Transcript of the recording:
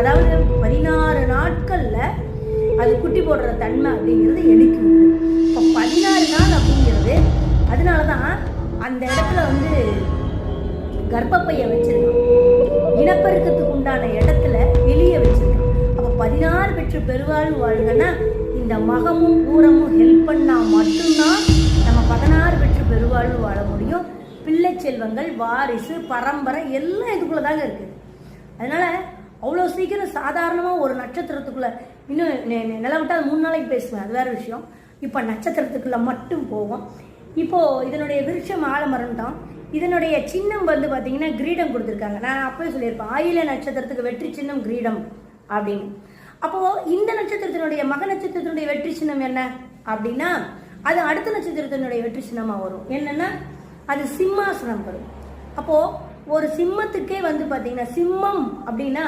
அதாவது 16 நாட்கள்ல அது குட்டி போடுற தன்மை அப்படிங்கிறது எலிக்கு உண்டு. இப்போ 16 நாள் அப்படிங்கிறது அதனாலதான் அந்த இடத்துல கர்ப்பப்பையை வச்சிருக்கான். இனப்பெருக்கத்துக்கு உண்டான இடத்துல எலிய வச்சிருக்கான். அப்ப 16 பெற்று பெருவாழ்வு வாழ்கன்னா இந்த மகமும் பூரமும் ஹெல்ப் பண்ணா மட்டும்தான் நம்ம 16 பெற்று பெருவாழ்வு வாழ முடியும். பிள்ளை செல்வங்கள், வாரிசு, பரம்பரை எல்லாம் இதுக்குள்ளதாங்க இருக்கு. அதனால அவ்வளோ சீக்கிரம் சாதாரணமாக ஒரு நட்சத்திரத்துக்குள்ள இன்னும் நிலவிட்டா 3 நாளைக்கு பேசுவேன், அது வேற விஷயம். இப்போ நட்சத்திரத்துக்குள்ள மட்டும் போவோம். இப்போ இதனுடைய விருட்சம் ஆலமரம் தான். இதனுடைய சின்னம் பார்த்தீங்கன்னா கிரீடம் கொடுத்துருக்காங்க. நான் அப்பவே சொல்லியிருப்பேன், ஆயில நட்சத்திரத்துக்கு வெற்றி சின்னம் கிரீடம் அப்படின்னு. அப்போ இந்த நட்சத்திரத்தினுடைய மக நட்சத்திரத்தினுடைய வெற்றி சின்னம் என்ன அப்படின்னா அது அடுத்த நட்சத்திரத்தினுடைய வெற்றி சின்னமா வரும். என்னன்னா அது சிம்மாசனம் வரும். அப்போ ஒரு சிம்மத்துக்கே பாத்தீங்கன்னா சிம்மம் அப்படின்னா